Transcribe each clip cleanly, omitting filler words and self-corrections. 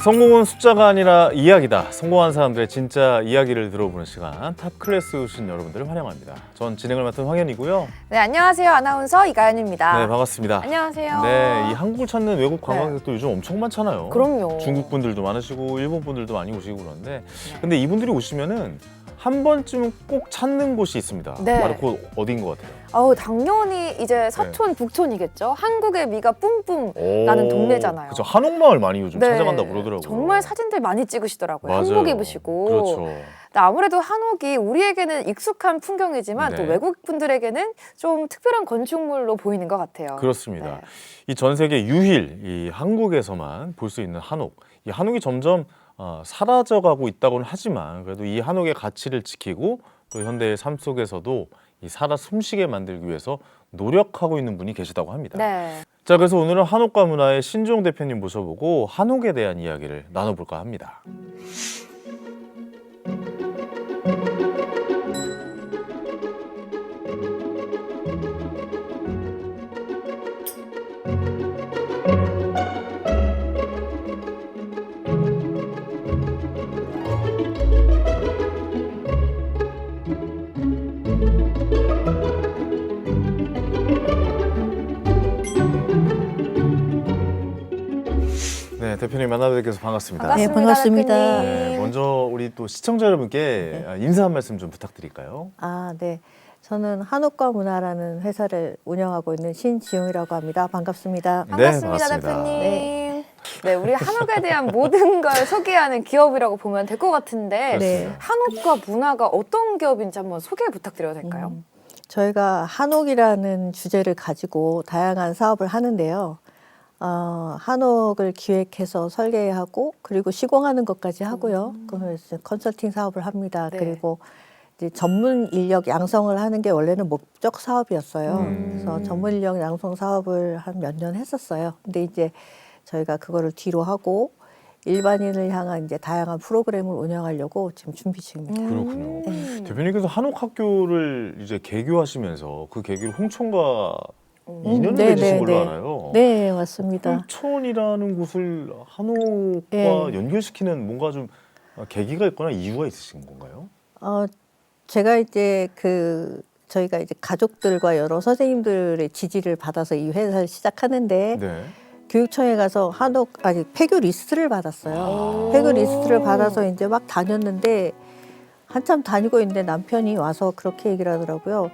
성공은 숫자가 아니라 이야기다. 성공한 사람들의 진짜 이야기를 들어보는 시간. 탑클래스 오신 여러분들을 환영합니다. 전 진행을 맡은 황현이고요. 네, 안녕하세요. 아나운서 이가연입니다. 네, 반갑습니다. 안녕하세요. 네, 이 한국을 찾는 외국 관광객도 요즘 엄청 많잖아요. 그럼요. 중국 분들도 많으시고 일본 분들도 많이 오시고 그런데 근데 이분들이 오시면은 한 번쯤은 꼭 찾는 곳이 있습니다. 네. 바로 그 어디인 것 같아요? 당연히 이제 서촌, 북촌이겠죠. 한국의 미가 뿜뿜 나는 동네잖아요. 그렇죠. 한옥마을 많이 요즘 네. 찾아간다고 그러더라고요. 정말 사진들 많이 찍으시더라고요. 맞아요. 한복 입으시고. 그렇죠. 근데 아무래도 한옥이 우리에게는 익숙한 풍경이지만 네. 또 외국 분들에게는 좀 특별한 건축물로 보이는 것 같아요. 그렇습니다. 네. 이 전 세계 유일 이 한국에서만 볼 수 있는 한옥. 이 한옥이 점점 사라져가고 있다고는 하지만 그래도 이 한옥의 가치를 지키고 또 현대의 삶 속에서도 이 살아 숨쉬게 만들기 위해서 노력하고 있는 분이 계시다고 합니다. 네. 자, 그래서 오늘은 한옥가 문화의 신종 대표님 모셔보고 한옥에 대한 이야기를 나눠볼까 합니다. 네, 대표님 만나뵙게 돼서 반갑습니다. 반갑습니다. 네, 반갑습니다. 대표님. 네, 먼저 우리 또 시청자 여러분께 인사 한 말씀 좀 부탁드릴까요? 네. 저는 한옥과 문화라는 회사를 운영하고 있는 신지용이라고 합니다. 반갑습니다. 반갑습니다, 반갑습니다. 대표님. 네. 네, 우리 한옥에 대한 모든 걸 소개하는 기업이라고 보면 될 것 같은데 네. 한옥과 문화가 어떤 기업인지 한번 소개 부탁드려도 될까요? 저희가 한옥이라는 주제를 가지고 다양한 사업을 하는데요. 한옥을 기획해서 설계하고 그리고 시공하는 것까지 하고요. 그래서 컨설팅 사업을 합니다. 네. 그리고 이제 전문 인력 양성을 하는 게 원래는 목적 사업이었어요. 그래서 전문 인력 양성 사업을 한 몇 년 했었어요. 근데 이제 저희가 그거를 뒤로 하고 일반인을 향한 이제 다양한 프로그램을 운영하려고 지금 준비 중입니다. 그렇군요. 대표님께서 한옥 학교를 이제 개교하시면서 그 개교를 홍천과 인연을 네, 맺으신 네, 걸로 네. 알아요. 네, 맞습니다. 홍천이라는 곳을 한옥과 네. 연결시키는 뭔가 좀 계기가 있거나 이유가 있으신 건가요? 제가 이제 저희가 이제 가족들과 여러 선생님들의 지지를 받아서 이 회사를 시작하는데 네. 교육청에 가서 폐교 리스트를 받았어요. 폐교 리스트를 받아서 이제 막 다녔는데 한참 다니고 있는데 남편이 와서 그렇게 얘기를 하더라고요.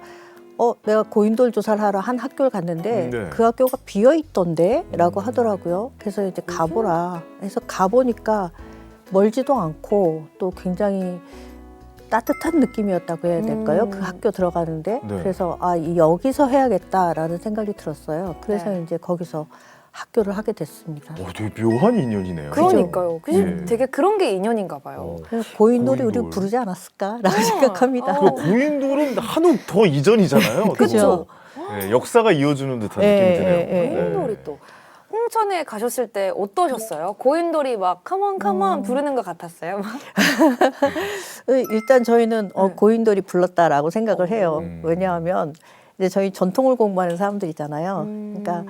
내가 고인돌 조사를 하러 한 학교를 갔는데 네. 그 학교가 비어 있던데? 라고 하더라고요. 그래서 이제 가보라 해서 가보니까 멀지도 않고 또 굉장히 따뜻한 느낌이었다고 해야 될까요? 그 학교 들어가는데. 네. 그래서 여기서 해야겠다라는 생각이 들었어요. 그래서 네. 이제 거기서 학교를 하게 됐습니다. 되게 묘한 인연이네요. 그러니까요. 네. 되게 그런 게 인연인가 봐요. 그래서 고인돌이 고인돌. 우리 부르지 않았을까라고 생각합니다. 그 고인돌은 한옥 더 이전이잖아요. 그죠. 네, 역사가 이어주는 듯한 느낌이 드네요. 고인돌이 또 홍천에 가셨을 때 어떠셨어요? 고인돌이 막 컴온 부르는 것 같았어요? 일단 저희는 고인돌이 불렀다라고 생각을 해요. 음. 왜냐하면 이제 저희 전통을 공부하는 사람들이잖아요. 그러니까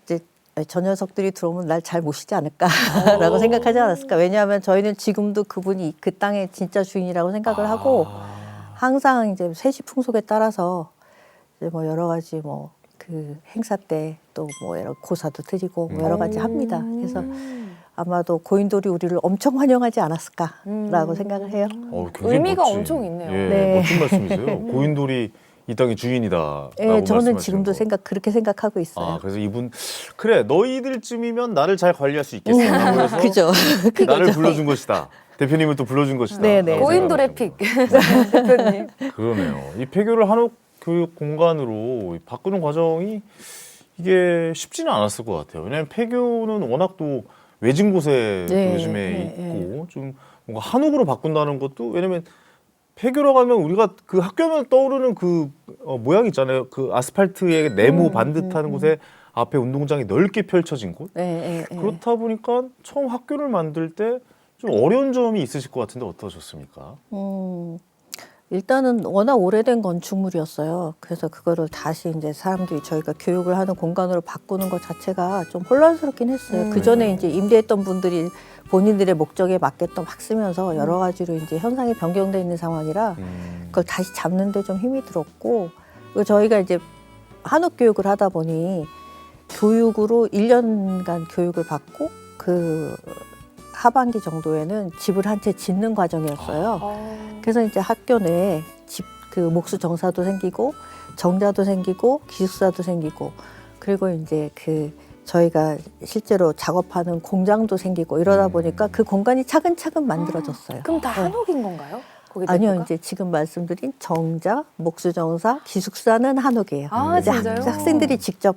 이제 저 녀석들이 들어오면 날 잘 모시지 않을까라고 생각하지 않았을까. 왜냐하면 저희는 지금도 그분이 그 땅의 진짜 주인이라고 생각을 하고 항상 이제 세시 풍속에 따라서 이제 뭐 여러 가지 그 행사 때 또 뭐 여러 고사도 드리고 뭐 여러 가지 합니다. 그래서 아마도 고인돌이 우리를 엄청 환영하지 않았을까라고 생각을 해요. 굉장히 의미가 멋진, 엄청 있네요. 예, 네. 멋진 말씀이세요. 고인돌이 이 땅의 주인이다. 네, 저는 지금도 그렇게 생각하고 있어요. 그래서 이분 그래 너희들쯤이면 나를 잘 관리할 수 있겠어. 그래서 그죠. 나를 불러준 것이다. 대표님을 또 불러준 것이다. 네네. 라고 고인돌의 생각하시는 픽. 대표님. 그러네요. 이 폐교를 한옥 교육 공간으로 바꾸는 과정이 이게 쉽지는 않았을 것 같아요. 왜냐하면 폐교는 워낙 또 외진 곳에 또 네, 요즘에 네, 있고 좀 뭔가 한옥으로 바꾼다는 것도 왜냐면 폐교라고 하면 우리가 그 학교면 떠오르는 그 모양 있잖아요. 그 아스팔트에 네모 반듯한 곳에 앞에 운동장이 넓게 펼쳐진 곳. 네, 그렇다 보니까 처음 학교를 만들 때 좀 어려운 점이 있으실 것 같은데 어떠셨습니까? 일단은 워낙 오래된 건축물이었어요. 그래서 그거를 다시 이제 사람들이 저희가 교육을 하는 공간으로 바꾸는 것 자체가 좀 혼란스럽긴 했어요. 그 전에 이제 임대했던 분들이 본인들의 목적에 맞게끔 막 쓰면서 여러 가지로 이제 현상이 변경돼 있는 상황이라 그걸 다시 잡는데 좀 힘이 들었고, 그리고 저희가 이제 한옥 교육을 하다 보니 교육으로 1년간 교육을 받고 그 하반기 정도에는 집을 한 채 짓는 과정이었어요. 그래서 이제 학교 내에 집 그 목수 정사도 생기고 정자도 생기고 기숙사도 생기고, 그리고 이제 그 저희가 실제로 작업하는 공장도 생기고 이러다 보니까 그 공간이 차근차근 만들어졌어요. 그럼 다 네. 한옥인 건가요? 거기 아니요, 내부가? 이제 지금 말씀드린 정자, 목수정사, 기숙사는 한옥이에요. 아, 이제 진짜요? 학생들이 직접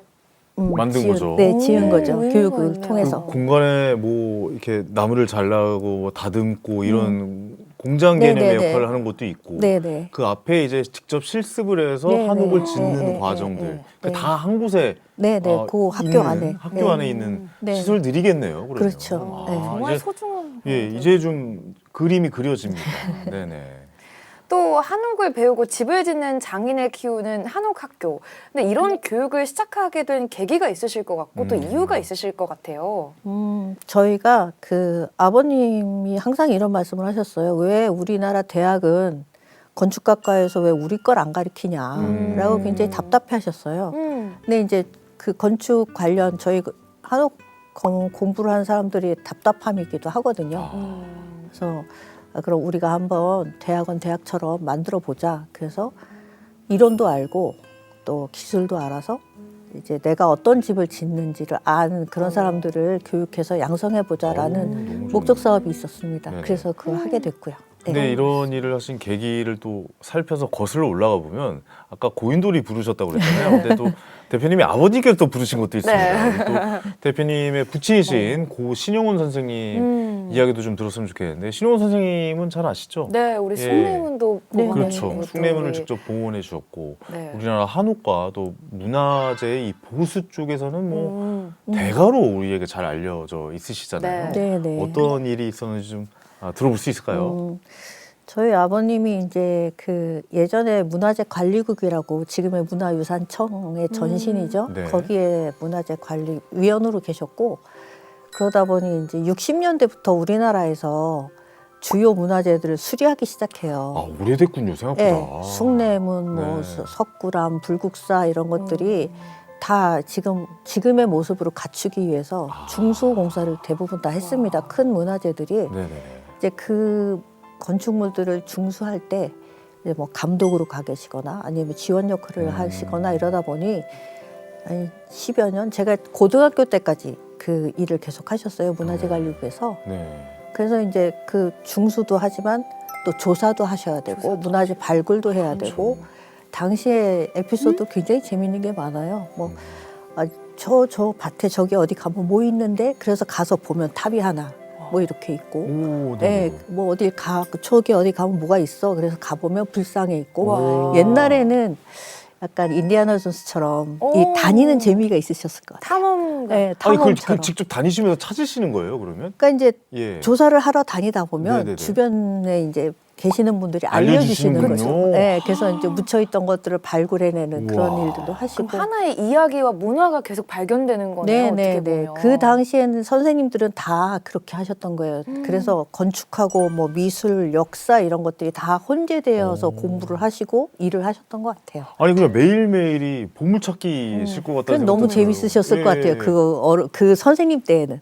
만든 지은, 거죠. 네, 지은 거죠. 의미가 교육을 있네요. 통해서. 그 공간에 뭐 이렇게 나무를 잘라고 뭐 다듬고 이런 공장 개념의 네네네. 역할을 하는 것도 있고, 네네. 그 앞에 이제 직접 실습을 해서 네네. 한옥을 짓는 네네. 과정들, 네네. 그 다 한 곳에 네네. 그 학교 있는, 안에. 학교 네. 안에 있는 네. 시설들이겠네요. 그러면. 그렇죠. 네. 정말 이제, 소중한. 예, 거죠. 이제 좀 그림이 그려집니다. 네네. 또 한옥을 배우고 집을 짓는 장인을 키우는 한옥 학교. 근데 이런 교육을 시작하게 된 계기가 있으실 것 같고 또 이유가 있으실 것 같아요. 저희가 그 아버님이 항상 이런 말씀을 하셨어요. 왜 우리나라 대학은 건축학과에서 왜 우리 걸 안 가르치냐라고 굉장히 답답해 하셨어요. 근데 이제 그 건축 관련 저희 한옥 공부를 한 사람들이 답답함이기도 하거든요. 그래서 그럼 우리가 한번 대학원 대학처럼 만들어 보자. 그래서 이론도 알고 또 기술도 알아서 이제 내가 어떤 집을 짓는지를 아는 그런 사람들을 교육해서 양성해 보자라는 목적 사업이 있었습니다. 네네. 그래서 그걸 하게 됐고요. 근데 이런 일을 하신 계기를 또 살펴서 거슬러 올라가 보면 아까 고인돌이 부르셨다고 그랬잖아요. 근데 또 대표님이 아버님께서 또 부르신 것도 있습니다. 또 대표님의 부친이신 고 신용훈 선생님 이야기도 좀 들었으면 좋겠는데, 신용훈 선생님은 잘 아시죠? 네, 우리 예. 숭례문도 네, 그렇죠. 보관하고 숭례문을 또 직접 봉헌해 주셨고, 네. 우리나라 한옥과 또 문화재의 이 보수 쪽에서는 뭐 음. 대가로 우리에게 잘 알려져 있으시잖아요. 네. 네네. 어떤 일이 있었는지 좀 들어볼 수 있을까요? 저희 아버님이 이제 그 예전에 문화재 관리국이라고 지금의 문화유산청의 전신이죠. 네. 거기에 문화재 관리 위원으로 계셨고, 그러다 보니 이제 60년대부터 우리나라에서 주요 문화재들을 수리하기 시작해요. 아, 오래됐군요, 생각보다. 네, 숭례문, 뭐 네. 석굴암, 불국사 이런 것들이 다 지금의 모습으로 갖추기 위해서 중수공사를 대부분 다 했습니다. 큰 문화재들이. 네네. 이제 그 건축물들을 중수할 때 이제 뭐 감독으로 가 계시거나 아니면 지원 역할을 하시거나 이러다 보니 한 10여 년, 제가 고등학교 때까지 그 일을 계속 하셨어요. 문화재관리부에서. 네. 그래서 이제 그 중수도 하지만 또 조사도 하셔야 되고 문화재 발굴도 해야 되고, 당시에 에피소드 굉장히 재밌는 게 많아요. 뭐 저 밭에 저기 어디 가면 뭐 있는데, 그래서 가서 보면 탑이 하나 뭐 이렇게 있고, 오, 네, 네. 뭐 어디 저기 어디 가면 뭐가 있어. 그래서 가보면 불상에 있고. 와. 옛날에는 약간 인디아나 존스처럼 오. 이 다니는 재미가 있으셨을 것 같아요. 탐험. 네, 아니, 탐험처럼. 그 직접 다니시면서 찾으시는 거예요, 그러면? 그러니까 이제 예. 조사를 하러 다니다 보면 네네네. 주변에 이제 계시는 분들이 알려주시는 거죠. 알려주시는군요. 네, 그래서 이제 묻혀있던 것들을 발굴해내는 그런 우와. 일들도 하시고. 그럼 하나의 이야기와 문화가 계속 발견되는 거네요. 어떻게 보면. 그 당시에는 선생님들은 다 그렇게 하셨던 거예요. 그래서 건축하고 뭐 미술, 역사 이런 것들이 다 혼재되어서 공부를 하시고 일을 하셨던 것 같아요. 아니, 그냥 매일매일이 보물찾기실 것 같다는 그건 너무 생각도 들어요. 재밌으셨을 것 예. 같아요. 그 선생님 때에는.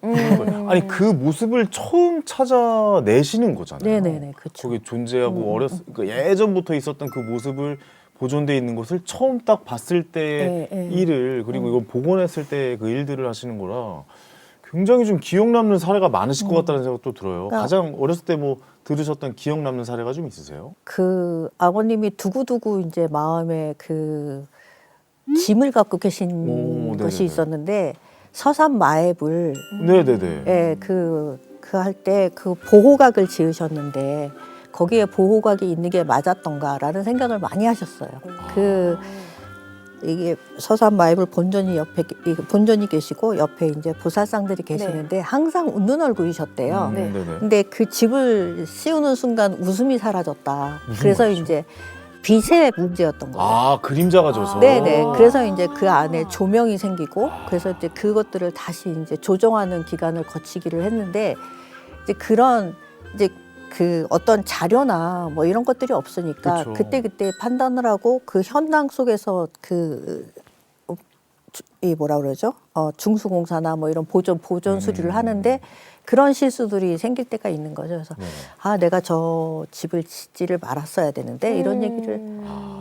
아니, 그 모습을 처음 찾아내시는 거잖아요. 네네네, 그렇죠. 거기 존재하고 그러니까 예전부터 있었던 그 모습을 보존돼 있는 것을 처음 딱 봤을 때의 네, 네. 일을, 그리고 이걸 복원했을 때 그 일들을 하시는 거라 굉장히 좀 기억 남는 사례가 많으실 것 같다는 생각도 들어요. 그러니까 가장 어렸을 때 뭐 들으셨던 기억 남는 사례가 좀 있으세요? 그 아버님이 두고두고 이제 마음에 그 짐을 갖고 계신 오, 것이 네네네. 있었는데, 서산 마앱을 네네네. 예, 그 할 때 그 보호각을 지으셨는데 거기에 보호각이 있는 게 맞았던가라는 생각을 많이 하셨어요. 그 이게 서산 마이블 본전이 옆에 본전이 계시고 옆에 이제 보살상들이 계시는데 항상 웃는 얼굴이셨대요. 네. 네네. 근데 그 집을 씌우는 순간 웃음이 사라졌다. 무슨 그래서 말이죠? 이제 빛의 문제였던 거예요. 아, 그림자가 져서. 네네. 그래서 이제 그 안에 조명이 생기고 그래서 이제 그것들을 다시 이제 조정하는 기간을 거치기를 했는데 이제 그런 이제 그 어떤 자료나 뭐 이런 것들이 없으니까 그쵸. 그때 판단을 하고 그 현장 속에서 이 뭐라 그러죠? 중수공사나 뭐 이런 보존 수리를 하는데 그런 실수들이 생길 때가 있는 거죠. 그래서 네. 아 내가 저 집을 짓지를 말았어야 되는데 이런 얘기를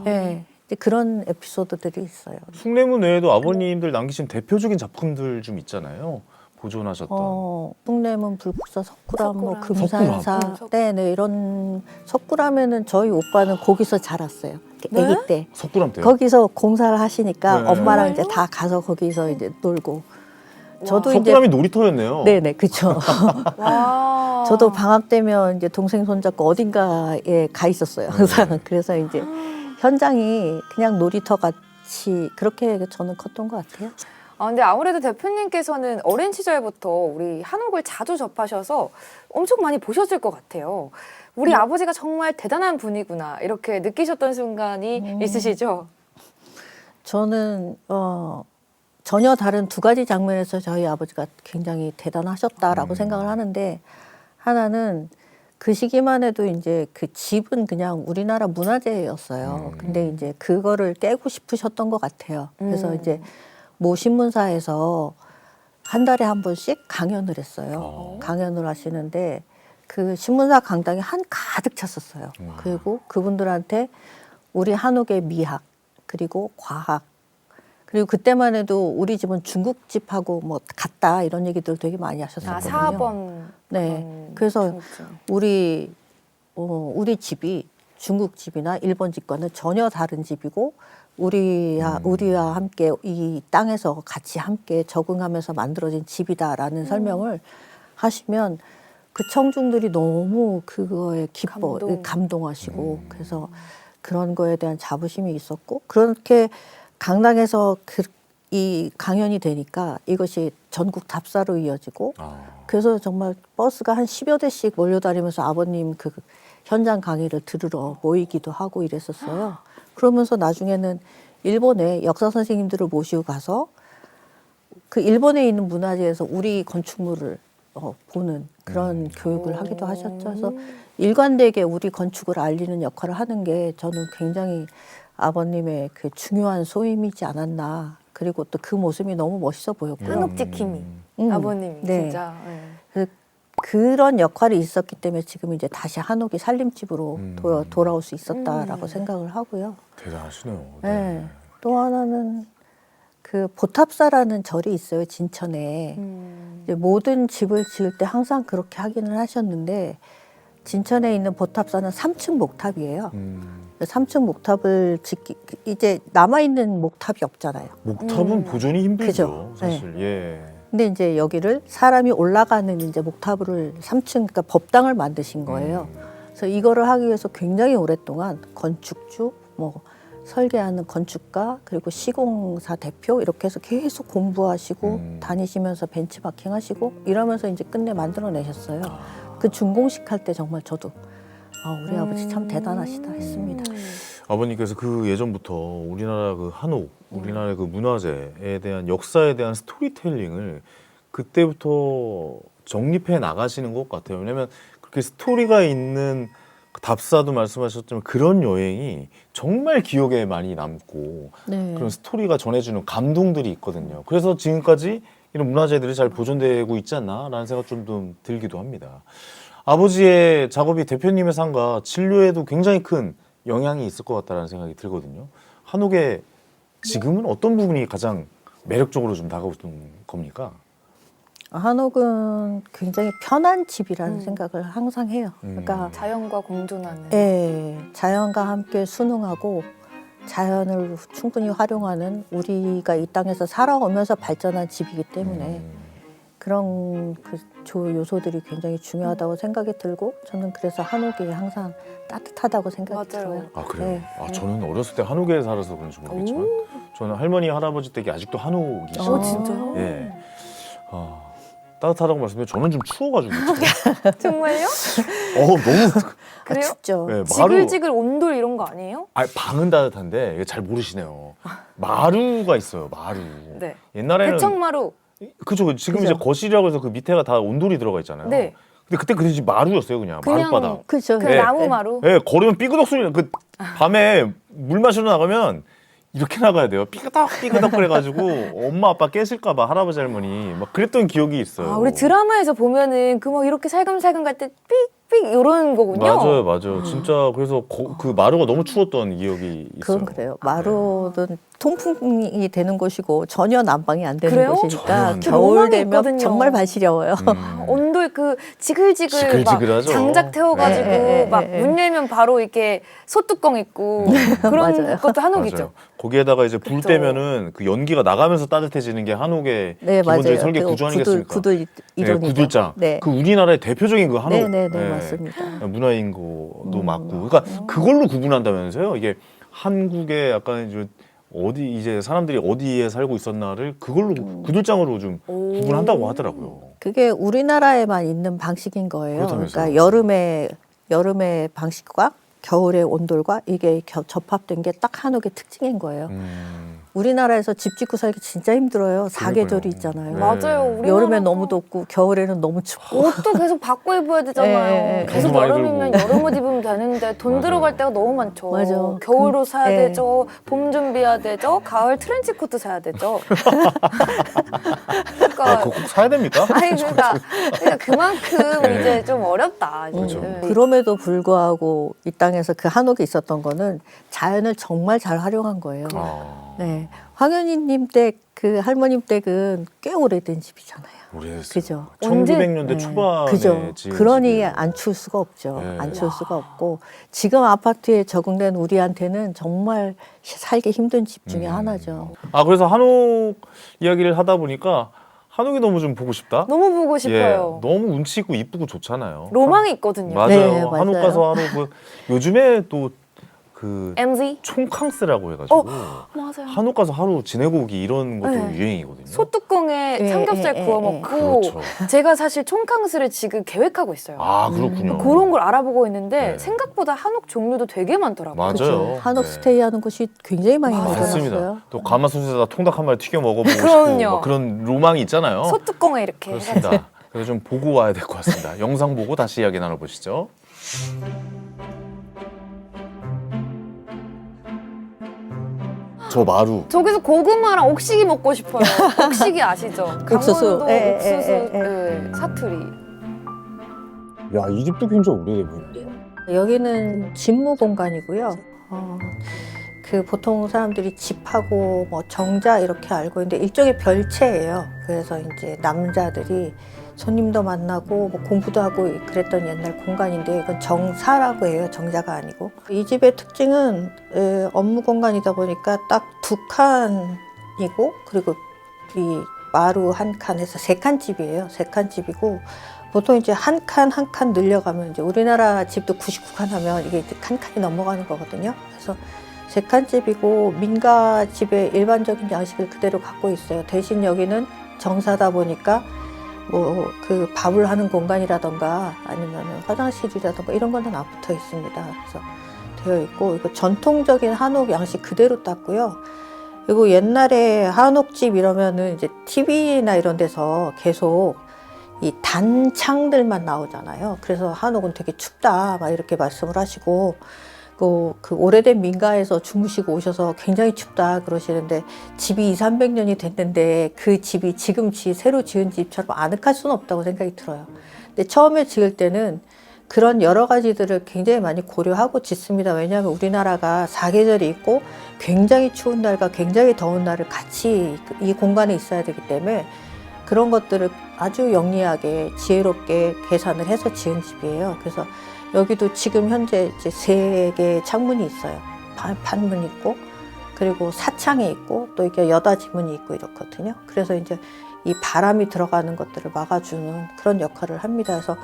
예. 이제 그런 에피소드들이 있어요. 숭례문 외에도 아버님들 남기신 대표적인 작품들 좀 있잖아요. 보존하셨던. 숭례문, 불국사, 석굴암, 뭐 석굴암. 금산사, 석굴암. 네네 이런 석굴암에는 저희 오빠는 거기서 자랐어요. 네? 아기 때 석굴암 때요. 거기서 공사를 하시니까 네. 엄마랑 이제 정말요? 다 가서 거기서 이제 놀고. 저도 이제 석굴암이 놀이터였네요. 네네 그렇죠. 와. 저도 방학 되면 이제 동생 손잡고 어딘가에 가 있었어요 항상. 그래서 이제 현장이 그냥 놀이터 같이 그렇게 저는 컸던 것 같아요. 근데 아무래도 대표님께서는 어린 시절부터 우리 한옥을 자주 접하셔서 엄청 많이 보셨을 것 같아요. 우리 아버지가 정말 대단한 분이구나 이렇게 느끼셨던 순간이 있으시죠? 저는 전혀 다른 두 가지 장면에서 저희 아버지가 굉장히 대단하셨다라고 생각을 하는데 하나는 그 시기만 해도 이제 그 집은 그냥 우리나라 문화재였어요. 근데 이제 그거를 깨고 싶으셨던 것 같아요. 그래서 이제 모 신문사에서 한 달에 한 번씩 강연을 했어요. 강연을 하시는데 그 신문사 강당이 한 가득 찼었어요. 그리고 그분들한테 우리 한옥의 미학 그리고 과학 그리고 그때만 해도 우리 집은 중국집하고 뭐 같다 이런 얘기들 되게 많이 하셨었거든요. 사학원. 네, 그래서 우리 집이 중국집이나 일본 집과는 전혀 다른 집이고 우리와 함께 이 땅에서 같이 함께 적응하면서 만들어진 집이다라는 설명을 하시면 그 청중들이 너무 그거에 감동하시고 그래서 그런 거에 대한 자부심이 있었고 그렇게 강당에서 이 강연이 되니까 이것이 전국 답사로 이어지고 그래서 정말 버스가 한 10여 대씩 몰려다니면서 아버님 그 현장 강의를 들으러 모이기도 하고 이랬었어요. 그러면서 나중에는 일본에 역사 선생님들을 모시고 가서 그 일본에 있는 문화재에서 우리 건축물을 보는 그런 교육을 하기도 하셨죠. 그래서 일관되게 우리 건축을 알리는 역할을 하는 게 저는 굉장히 아버님의 그 중요한 소임이지 않았나. 그리고 또 그 모습이 너무 멋있어 보였고요. 한옥 지킴이 아버님이 네. 진짜. 네. 그런 역할이 있었기 때문에 지금 이제 다시 한옥이 살림집으로 돌아올 수 있었다라고 생각을 하고요. 대단하시네요. 네. 또 하나는 그 보탑사라는 절이 있어요, 진천에. 이제 모든 집을 지을 때 항상 그렇게 하기는 하셨는데 진천에 있는 보탑사는 3층 목탑이에요. 3층 목탑을 이제 남아 있는 목탑이 없잖아요. 목탑은 보존이 힘들죠, 그죠. 사실. 예. 근데 이제 여기를 사람이 올라가는 이제 목탑을 3층 그러니까 법당을 만드신 거예요. 그래서 이거를 하기 위해서 굉장히 오랫동안 건축주, 뭐 설계하는 건축가 그리고 시공사 대표 이렇게 해서 계속 공부하시고 다니시면서 벤치마킹하시고 이러면서 이제 끝내 만들어내셨어요. 그 준공식 할 때 정말 저도 우리 아버지 참 대단하시다 했습니다. 아버님께서 그 예전부터 우리나라 그 한옥, 우리나라의 그 문화재에 대한 역사에 대한 스토리텔링을 그때부터 정립해 나가시는 것 같아요. 왜냐하면 그렇게 스토리가 있는 답사도 말씀하셨지만 그런 여행이 정말 기억에 많이 남고 네. 그런 스토리가 전해주는 감동들이 있거든요. 그래서 지금까지 이런 문화재들이 잘 보존되고 있지 않나라는 생각 좀 들기도 합니다. 아버지의 작업이 대표님의 삶과 진료에도 굉장히 큰 영향이 있을 것 같다는 생각이 들거든요. 한옥의 지금은 어떤 부분이 가장 매력적으로 좀 다가오는 겁니까? 한옥은 굉장히 편한 집이라는 생각을 항상 해요. 그러니까 자연과 공존하는. 자연과 함께 순응하고 자연을 충분히 활용하는 우리가 이 땅에서 살아오면서 발전한 집이기 때문에 그런 그 요소들이 굉장히 중요하다고 생각이 들고 저는 그래서 한옥이 항상 따뜻하다고 생각이 맞아요. 들어요. 아 그래요? 네, 아 네. 저는 어렸을 때 한옥에 살아서 그런지 모르겠지만 저는 할머니 할아버지 댁이 아직도 한옥이시고 진짜요? 예. 아, 따뜻하다고 말씀드렸는데 저는 좀 추워가지고 정말요? 너무 그래요? 춥죠. 네, 지글지글 온돌 이런 거 아니에요? 방은 따뜻한데 이게 잘 모르시네요. 마루가 있어요. 마루. 네. 옛날에는 대청마루. 그죠. 지금 그죠. 이제 거실이라고 해서 그 밑에가 다 온돌이 들어가 있잖아요. 네. 근데 그때 그 대신 마루였어요, 그냥 그냥 마룻바닥. 그렇죠. 그 네. 나무 마루. 예, 걸으면 삐그덕 소리 나. 그 밤에 물 마시러 나가면 이렇게 나가야 돼요. 삐그덕 삐그덕 그래가지고 엄마 아빠 깨실까봐 할아버지 할머니 막 그랬던 기억이 있어요. 아, 우리 드라마에서 보면은 그 막 이렇게 살금살금 갈 때 삑삑 이런 거군요. 맞아요. 진짜 그래서 그 마루가 너무 추웠던 기억이 있어요. 그건 그래요. 마루는 통풍이 되는 곳이고 전혀 난방이 안 되는 그래요? 전혀 곳이니까 안 돼요. 겨울 로망이 되면 있거든요. 정말 반시려워요. 온돌 그 지글지글 막 지글지글하죠. 장작 태워가지고 네. 막 문 열면 바로 이렇게 소뚜껑 있고 그런 맞아요. 것도 한옥이죠. 맞아요. 거기에다가 이제 불 그쵸. 때면은 그 연기가 나가면서 따뜻해지는 게 한옥의 네, 기본적인 맞아요. 설계 그 구조 아니겠습니까? 구들 이론이죠. 네, 구들장. 네. 그 우리나라의 대표적인 그 한옥. 네, 네. 맞습니다. 문화인 거도 맞고. 그러니까 그걸로 구분한다면서요. 이게 한국의 약간 이제 어디 이제 사람들이 어디에 살고 있었나를 그걸로 구들장으로 좀 구분한다고 하더라고요. 그게 우리나라에만 있는 방식인 거예요. 그렇다면서요. 그러니까 여름의 방식과 겨울의 온돌과 이게 접합된 게 딱 한옥의 특징인 거예요. 우리나라에서 집 짓고 살기 진짜 힘들어요. 사계절이 있잖아요. 네. 맞아요. 우리나라도 여름에 너무 덥고 겨울에는 너무 춥고. 옷도 계속 바꿔 입어야 되잖아요. 네, 계속 돈도 많이 여름이면 들고. 여름 옷 입으면 되는데 돈 맞아요. 들어갈 때가 너무 많죠. 맞아. 겨울 옷 사야 네. 되죠. 봄 준비해야 되죠. 가을 트렌치 코트 사야 되죠. 그러니까 그거 꼭 사야 됩니까? 아니 그러니까 그만큼 네. 이제 좀 어렵다. 그렇죠. 네. 그럼에도 불구하고 이 땅에서 그 한옥이 있었던 거는 자연을 정말 잘 활용한 거예요. 네, 황현희님 댁 그 할머님 댁은 꽤 오래된 집이잖아요. 오래됐어요. 그죠? 1900년대 네. 초반에 그죠. 지은 그러니 집이에요. 안 추울 수가 없죠. 네. 안 추울 수가 없고 지금 아파트에 적응된 우리한테는 정말 살기 힘든 집 중에 하나죠. 그래서 한옥 이야기를 하다 보니까 한옥이 너무 좀 보고 싶다. 너무 보고 싶어요. 예, 너무 운치 있고 이쁘고 좋잖아요. 로망이 있거든요. 맞아요. 네, 한옥 맞아요. 가서 한옥 요즘에 또 그 MZ 총캉스라고 해가지고 맞아요. 한옥 가서 하루 지내고 오기 이런 것도 네. 유행이거든요. 소뚜껑에 예, 삼겹살 예, 구워 예, 예. 먹고 그렇죠. 제가 사실 총캉스를 지금 계획하고 있어요. 그렇군요. 그런 걸 알아보고 있는데 네. 생각보다 한옥 종류도 되게 많더라고요. 맞아요. 그죠. 한옥 네. 스테이하는 곳이 굉장히 많이 늘어났어요. 맞습니다. 또 가마솥에다 통닭 한 마리 튀겨 먹어보고 싶고 그럼요. 막 그런 로망이 있잖아요. 소뚜껑에 이렇게 해가지고. 그렇습니다. 그래서 좀 보고 와야 될 것 같습니다. 영상 보고 다시 이야기 나눠보시죠. 저 마루. 저기서 고구마랑 옥식이 먹고 싶어요. 옥식이 아시죠? 옥수수. 강원도 예, 옥수수 예, 예, 예, 사투리. 야, 이 집도 굉장히 오래돼 보이네. 여기는 집무 공간이고요. 그 보통 사람들이 집하고 뭐 정자 이렇게 알고 있는데 일종의 별채예요. 그래서 이제 남자들이 손님도 만나고 뭐 공부도 하고 그랬던 옛날 공간인데 이건 정사라고 해요. 정자가 아니고. 이 집의 특징은 업무 공간이다 보니까 딱 두 칸이고 그리고 이 마루 한 칸에서 세 칸 집이에요. 세 칸 집이고 보통 이제 한 칸 한 칸 늘려가면 이제 우리나라 집도 99칸 하면 이게 이제 한 칸이 넘어가는 거거든요. 그래서 세 칸 집이고 민가 집의 일반적인 양식을 그대로 갖고 있어요. 대신 여기는 정사다 보니까 뭐 그 밥을 하는 공간이라던가 아니면 화장실이라던가 이런 거는 안 붙어 있습니다. 그래서 되어 있고 이거 전통적인 한옥 양식 그대로 땄고요. 그리고 옛날에 한옥집 이러면은 이제 TV나 이런 데서 계속 이 단창들만 나오잖아요. 그래서 한옥은 되게 춥다 막 이렇게 말씀을 하시고 그 오래된 민가에서 주무시고 오셔서 굉장히 춥다 그러시는데 집이 200~300년이 됐는데 그 집이 지금 새로 지은 집처럼 아늑할 수는 없다고 생각이 들어요. 근데 처음에 지을 때는 그런 여러 가지들을 굉장히 많이 고려하고 짓습니다. 왜냐하면 우리나라가 사계절이 있고 굉장히 추운 날과 굉장히 더운 날을 같이 이 공간에 있어야 되기 때문에 그런 것들을 아주 영리하게 지혜롭게 계산을 해서 지은 집이에요. 그래서 여기도 지금 현재 이제 3개의 창문이 있어요. 판문 있고 그리고 사창이 있고 또 이렇게 여닫이문이 있고 이렇거든요. 그래서 이제 이 바람이 들어가는 것들을 막아주는 그런 역할을 합니다. 그래서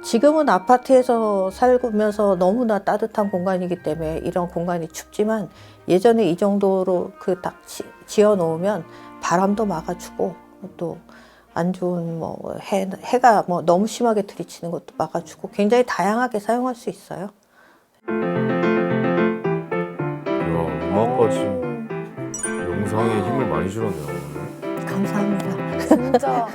지금은 아파트에서 살면서 너무나 따뜻한 공간이기 때문에 이런 공간이 춥지만 예전에 이 정도로 그 딱 지어 놓으면 바람도 막아주고 또 안 좋은 뭐 해가 뭐 너무 심하게 들이치는 것도 막아주고 굉장히 다양하게 사용할 수 있어요. 이야, 음악까지 영상에 힘을 많이 실었네요. 감사합니다. 진짜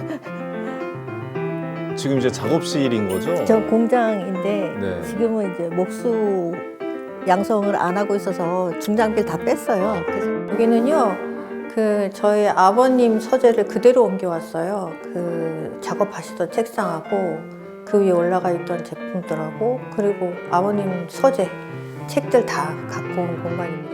지금 이제 작업실인 거죠? 저 공장인데 네. 지금은 이제 목수 양성을 안 하고 있어서 중장비를 다 뺐어요. 그래서 여기는요, 그 저희 아버님 서재를 그대로 옮겨왔어요. 그 작업하시던 책상하고 그 위에 올라가 있던 제품들하고 그리고 아버님 서재 책들 다 갖고 온 공간입니다.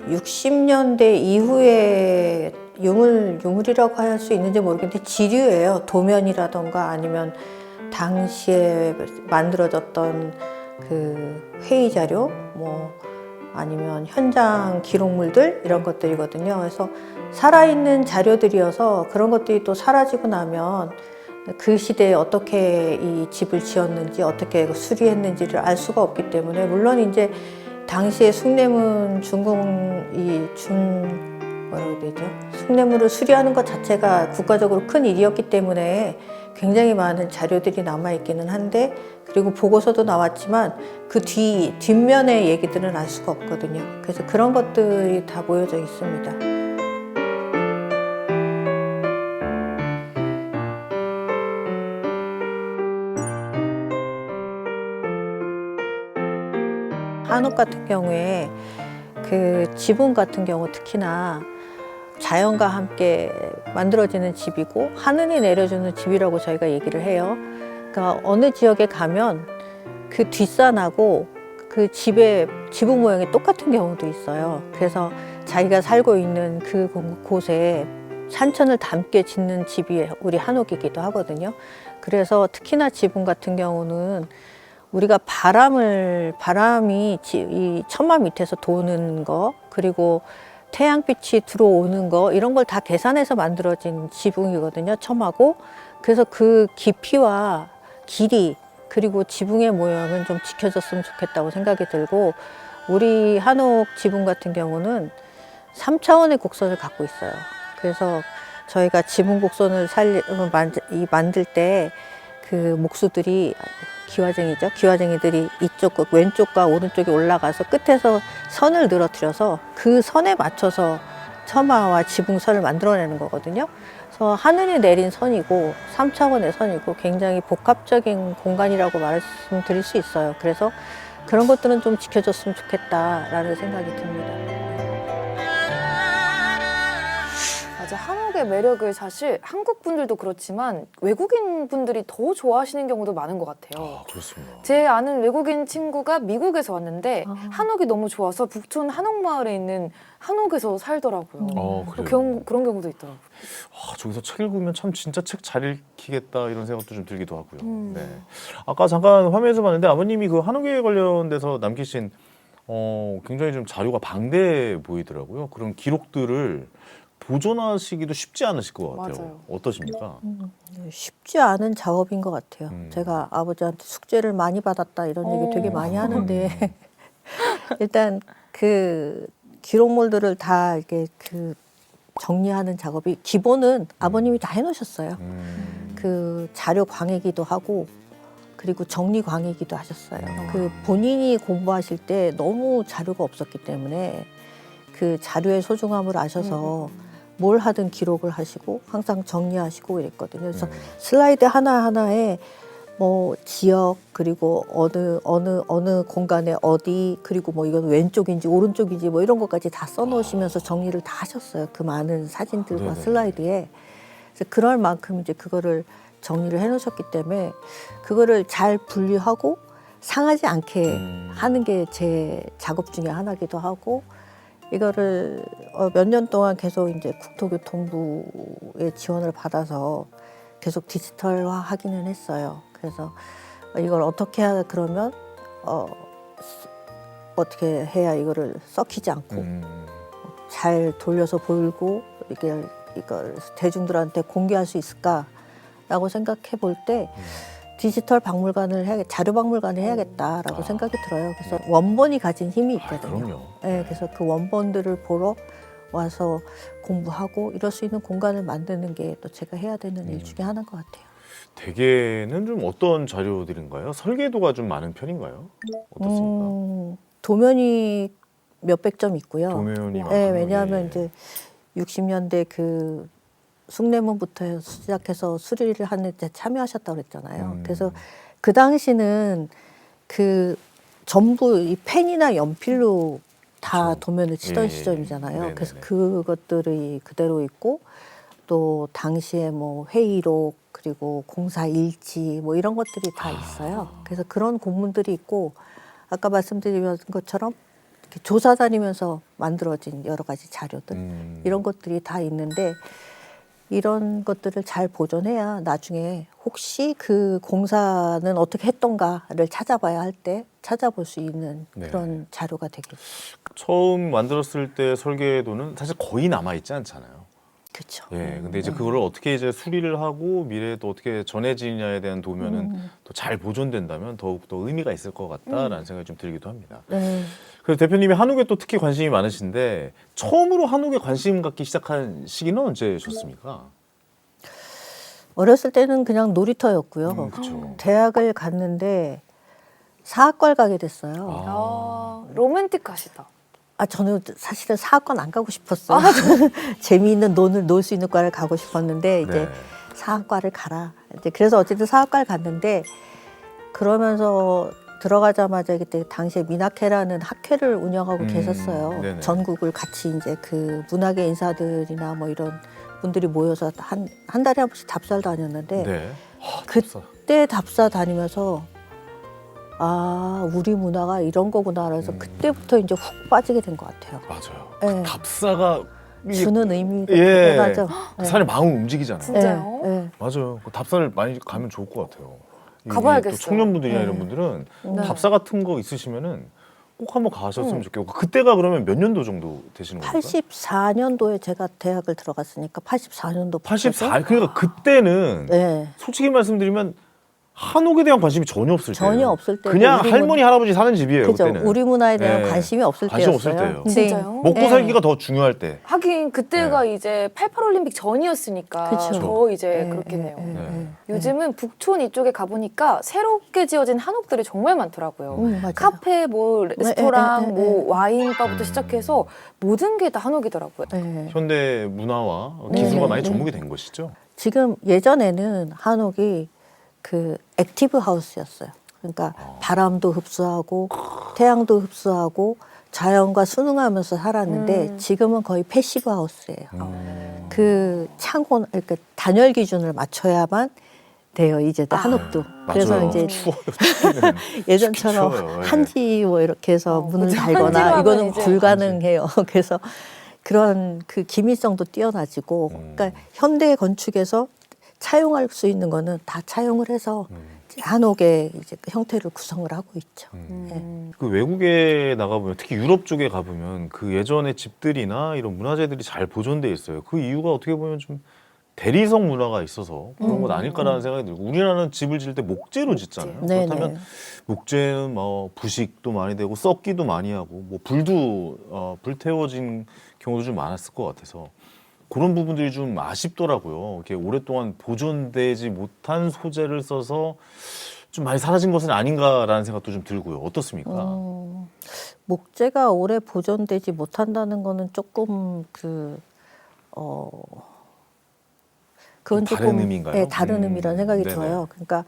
60년대 이후에 유물이라고 할 수 있는지 모르겠는데 지류예요. 도면이라던가 아니면 당시에 만들어졌던 그 회의 자료, 뭐 아니면 현장 기록물들 이런 것들이거든요. 그래서 살아있는 자료들이어서 그런 것들이 또 사라지고 나면 그 시대에 어떻게 이 집을 지었는지 어떻게 수리했는지를 알 수가 없기 때문에 물론 이제 당시에 숭례문 뭐라고 해야 되죠? 숭례문을 수리하는 것 자체가 국가적으로 큰 일이었기 때문에 굉장히 많은 자료들이 남아있기는 한데 그리고 보고서도 나왔지만 그 뒷면의 얘기들은 알 수가 없거든요. 그래서 그런 것들이 다 모여져 있습니다. 한옥 같은 경우에 그 지붕 같은 경우 특히나 자연과 함께 만들어지는 집이고 하늘이 내려주는 집이라고 저희가 얘기를 해요. 그러니까 어느 지역에 가면 그 뒷산하고 그 집의 지붕 모양이 똑같은 경우도 있어요. 그래서 자기가 살고 있는 그 곳에 산천을 담게 짓는 집이 우리 한옥이기도 하거든요. 그래서 특히나 지붕 같은 경우는 우리가 바람이 이 천마 밑에서 도는 거 그리고 태양빛이 들어오는 거 이런 걸 다 계산해서 만들어진 지붕이거든요. 천마고. 그래서 그 깊이와 길이 그리고 지붕의 모양은 좀 지켜졌으면 좋겠다고 생각이 들고 우리 한옥 지붕 같은 경우는 3차원의 곡선을 갖고 있어요. 그래서 저희가 지붕 곡선을 만들 때 그 목수들이 기와쟁이들이 이쪽 왼쪽과 오른쪽에 올라가서 끝에서 선을 늘어뜨려서 그 선에 맞춰서 처마와 지붕선을 만들어내는 거거든요. 그래서 하늘이 내린 선이고 3차원의 선이고 굉장히 복합적인 공간이라고 말씀드릴 수 있어요. 그래서 그런 것들은 좀 지켜줬으면 좋겠다라는 생각이 듭니다. 맞아, 한옥의 매력을 사실 한국 분들도 그렇지만 외국인 분들이 더 좋아하시는 경우도 많은 것 같아요. 아, 그렇습니다. 제 아는 외국인 친구가 미국에서 왔는데 아. 한옥이 너무 좋아서 북촌 한옥마을에 있는 한옥에서 살더라고요. 그래요? 그런 경우도 있더라고요. 아, 저기서 책 읽으면 참 진짜 책 잘 읽히겠다 이런 생각도 좀 들기도 하고요. 음. 네. 아까 잠깐 화면에서 봤는데 아버님이 그 한옥에 관련돼서 남기신 굉장히 좀 자료가 방대해 보이더라고요. 그런 기록들을 보존하시기도 쉽지 않으실 것 같아요. 맞아요. 어떠십니까? 쉽지 않은 작업인 것 같아요. 음. 제가 아버지한테 숙제를 많이 받았다 이런 얘기 되게 많이 하는데 일단 그 기록물들을 다 이렇게 그 정리하는 작업이 기본은 아버님이 다 해놓으셨어요. 그 자료 광해기도 하고 그리고 정리 광해기도 하셨어요. 그 본인이 공부하실 때 너무 자료가 없었기 때문에 그 자료의 소중함을 아셔서 뭘 하든 기록을 하시고 항상 정리하시고 이랬거든요. 그래서 슬라이드 하나하나에 뭐 지역 그리고 어느 공간에 어디 그리고 뭐 이건 왼쪽인지 오른쪽인지 뭐 이런 것까지 다 써놓으시면서 정리를 다 하셨어요. 그 많은 사진들과 네네. 슬라이드에. 그래서 그럴 만큼 이제 그거를 정리를 해놓으셨기 때문에 그거를 잘 분류하고 상하지 않게 하는 게 제 작업 중에 하나기도 하고 이거를 몇 년 동안 계속 이제 국토교통부의 지원을 받아서 계속 디지털화 하기는 했어요. 그래서 이걸 어떻게 하다 그러면 어떻게 해야 이거를 썩히지 않고 잘 돌려서 보이고 이걸 대중들한테 공개할 수 있을까라고 생각해 볼 때 디지털 박물관을 자료 박물관을 해야겠다라고 생각이 들어요. 그래서 원본이 가진 힘이 있거든요. 그럼요. 네, 그래서 그 원본들을 보러 와서 공부하고 이럴 수 있는 공간을 만드는 게 또 제가 해야 되는 일 중에 하나인 것 같아요. 대개는 좀 어떤 자료들인가요? 설계도가 좀 많은 편인가요? 어떻습니까? 도면이 몇백 점 있고요. 도면이 많군요. 네, 왜냐하면 예. 이제 60년대 그 숭례문부터 시작해서 수리를 하는 데 참여하셨다고 그랬잖아요. 그래서 그 당시는 그 전부 이 펜이나 연필로 다 그렇죠. 도면을 치던 예, 예. 시절이잖아요. 네네네. 그래서 그것들이 그대로 있고 또 당시에 뭐 회의록 그리고 공사 일지 뭐 이런 것들이 다 있어요. 그래서 그런 공문들이 있고 아까 말씀드린 것처럼 이렇게 조사 다니면서 만들어진 여러 가지 자료들 이런 것들이 다 있는데 이런 것들을 잘 보존해야 나중에 혹시 그 공사는 어떻게 했던가를 찾아봐야 할 때 찾아볼 수 있는 네. 그런 자료가 되겠죠. 처음 만들었을 때 설계도는 사실 거의 남아 있지 않잖아요. 그렇죠. 예, 근데 이제 그거를 어떻게 이제 수리를 하고 미래에 또 어떻게 전해지느냐에 대한 도면은 또 잘 보존된다면 더욱 더 의미가 있을 것 같다라는 생각이 좀 들기도 합니다. 네. 그래서 대표님이 한옥에 또 특히 관심이 많으신데 처음으로 한옥에 관심 갖기 시작한 시기는 언제셨습니까? 어렸을 때는 그냥 놀이터였고요. 그렇죠. 대학을 갔는데 사학과를 가게 됐어요. 로맨틱하시다. 저는 사실은 사학과는 안 가고 싶었어요. 재미있는 놀 수 있는 과를 가고 싶었는데 이제 네. 사학과를 가라. 이제 그래서 어쨌든 사학과를 갔는데 그러면서 들어가자마자 그때 당시에 미나케라는 학회를 운영하고 계셨어요. 네네. 전국을 같이 이제 그 문학의 인사들이나 뭐 이런 분들이 모여서 한 달에 한 번씩 답사를 다녔는데 네. 그때 답사 다니면서 우리 문화가 이런 거구나 그래서 그때부터 이제 훅 빠지게 된 것 같아요. 맞아요. 네. 그 답사가 주는 의미가 예. 대단하죠. 그 사람의 마음을 움직이잖아요. 진짜요? 네. 맞아요. 그 답사를 많이 가면 좋을 것 같아요. 이게 가봐야겠어요. 또 청년분들이나 네. 이런 분들은 네. 답사 같은 거 있으시면은 꼭 한번 가셨으면 네. 좋겠고 그때가 그러면 몇 년도 정도 되시는 겁니까? 84년도에 제가 대학을 들어갔으니까 84년도 84. 그러니까 그때는 네. 솔직히 말씀드리면 한옥에 대한 관심이 전혀 없을 때예요. 전혀 없을 때고 그냥 우리 할머니 할아버지 사는 집이에요. 그죠. 그때는. 우리 문화에 대한 네. 관심이 없을 관심 때였어요. 없을 때예요. 근데 진짜요? 먹고 네. 살기가 더 중요할 때. 하긴 그때가 이제 88올림픽 전이었으니까 그쵸. 더 이제 네, 그렇겠네요. 네, 네, 네. 요즘은 북촌 이쪽에 가보니까 새롭게 지어진 한옥들이 정말 많더라고요. 맞아요. 카페, 뭐 레스토랑, 네, 네, 뭐 네. 와인바부터 시작해서 모든 게 다 한옥이더라고요. 네. 현대 문화와 기술과 네, 많이 네. 접목이 된 것이죠. 지금 예전에는 한옥이 그 액티브 하우스였어요. 그러니까 바람도 흡수하고 태양도 흡수하고 자연과 순응하면서 살았는데 지금은 거의 패시브 하우스예요. 그 창호, 그러니까 단열 기준을 맞춰야만 돼요. 이제 한옥도. 그래서 맞아요. 이제 추워요. 춥기는. 예전처럼 추워요. 예. 한지 뭐 이렇게 해서 문을 그쵸. 달거나 한지로 하면 이거는 이제 불가능해요. 그래서 그런 그 기밀성도 뛰어나지고 그러니까 현대 건축에서 차용할 수 있는 거는 다 차용을 해서 이제 한옥의 이제 그 형태를 구성을 하고 있죠. 그 외국에 나가보면 특히 유럽 쪽에 가보면 그 예전의 집들이나 이런 문화재들이 잘 보존돼 있어요. 그 이유가 어떻게 보면 좀 대리석 문화가 있어서 그런 것 아닐까라는 생각이 들고 우리나라는 집을 지을 때 목재로 짓잖아요. 네네. 그렇다면 목재는 뭐 부식도 많이 되고 썩기도 많이 하고 뭐 불도 불태워진 경우도 좀 많았을 것 같아서 그런 부분들이 좀 아쉽더라고요. 이렇게 오랫동안 보존되지 못한 소재를 써서 좀 많이 사라진 것은 아닌가라는 생각도 좀 들고요. 어떻습니까? 목재가 오래 보존되지 못한다는 거는 조금 그건 좀 다른 조금 의미인가요? 네, 다른 의미라는 생각이 네네. 들어요. 그러니까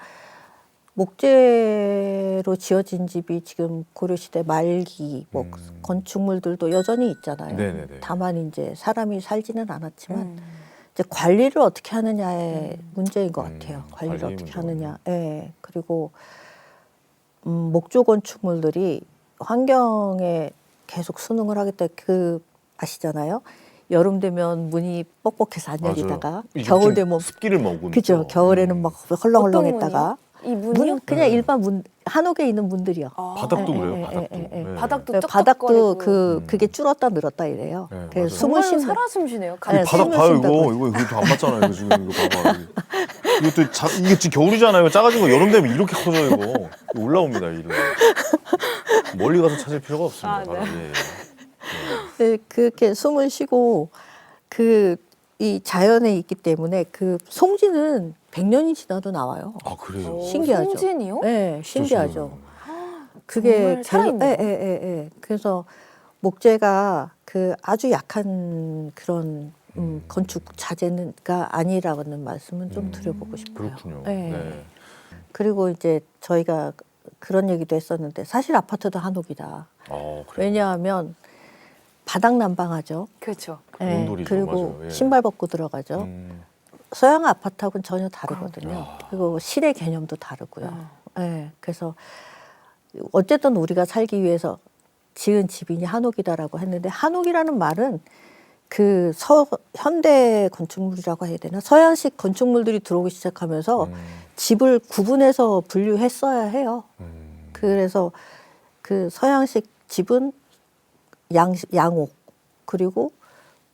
목재로 지어진 집이 지금 고려시대 말기 뭐 건축물들도 여전히 있잖아요. 네네네. 다만 이제 사람이 살지는 않았지만 이제 관리를 어떻게 하느냐의 문제인 것 같아요. 관리를 관리의 어떻게 문제군요. 하느냐. 예. 그리고 목조 건축물들이 환경에 계속 순응을 하겠다. 아시잖아요. 여름 되면 문이 뻑뻑해서 안 열리다가 맞아요. 겨울 되면 습기를 머금죠. 그죠. 겨울에는 막 헐렁헐렁했다가 이 문이요? 그냥 일반 문, 한옥에 있는 문들이요. 아, 바닥도 예, 그래요. 예, 바닥도. 예, 예. 네. 바닥도 네, 쩍쩍거리고. 바닥도 그게 줄었다 늘었다 이래요. 네, 그래서 맞아요. 숨을 정말로 쉬는 살아 숨쉬네요. 네, 바닥 숨을 봐요 쉰다고. 이거 다 안 맞잖아요. 이거 지금 이거 봐봐. 이것도 이게 지금 겨울이잖아요. 작아진 거 여름 되면 이렇게 커져 이거 올라옵니다. 이로 멀리 가서 찾을 필요가 없습니다. 아, 네. 바로. 예, 예. 네, 그렇게 숨을 쉬고 이 자연에 있기 때문에 그 송지는 100년이 지나도 나와요. 아 그래요. 신기하죠. 송진이요? 네, 신기하죠. 신기하네요. 그게 정말 살아있네요. 예. 그래서 목재가 그 아주 약한 그런 건축 자재가 아니라는 말씀은 좀 드려보고 싶어요. 그렇군요. 네. 네. 그리고 이제 저희가 그런 얘기도 했었는데 사실 아파트도 한옥이다. 그래요. 왜냐하면 바닥 난방하죠. 그렇죠. 예, 온돌이죠. 그리고 맞아요. 예. 신발 벗고 들어가죠. 서양 아파트하고는 전혀 다르거든요. 야. 그리고 실의 개념도 다르고요. 아. 예, 그래서 어쨌든 우리가 살기 위해서 지은 집이니 한옥이다라고 했는데 한옥이라는 말은 그 현대 건축물이라고 해야 되나 서양식 건축물들이 들어오기 시작하면서 집을 구분해서 분류했어야 해요. 그래서 그 서양식 집은 양옥 그리고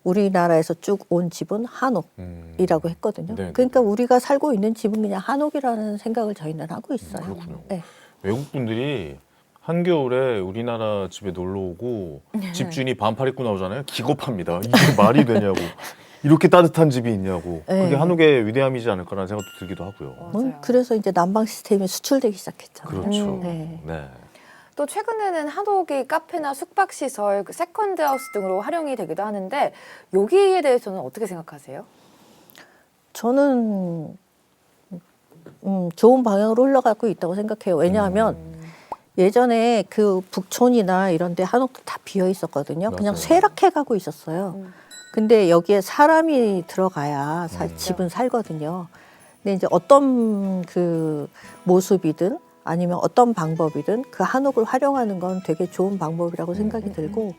우리나라에서 쭉 온 집은 한옥이라고 했거든요. 네네. 그러니까 우리가 살고 있는 집은 그냥 한옥이라는 생각을 저희는 하고 있어요. 그렇군요. 네. 외국 분들이 한겨울에 우리나라 집에 놀러 오고 집주인이 반팔 입고 나오잖아요. 기겁합니다. 이게 말이 되냐고. 이렇게 따뜻한 집이 있냐고. 네. 그게 한옥의 위대함이지 않을까라는 생각도 들기도 하고요. 맞아요. 그래서 이제 난방 시스템이 수출되기 시작했잖아요. 그렇죠. 네. 네. 또 최근에는 한옥이 카페나 숙박시설, 세컨드 하우스 등으로 활용이 되기도 하는데 여기에 대해서는 어떻게 생각하세요? 저는 좋은 방향으로 흘러가고 있다고 생각해요. 왜냐하면 예전에 그 북촌이나 이런 데 한옥도 다 비어 있었거든요. 그냥 맞아요. 쇠락해 가고 있었어요. 근데 여기에 사람이 들어가야 집은 살거든요. 근데 이제 어떤 그 모습이든 아니면 어떤 방법이든 그 한옥을 활용하는 건 되게 좋은 방법이라고 생각이 들고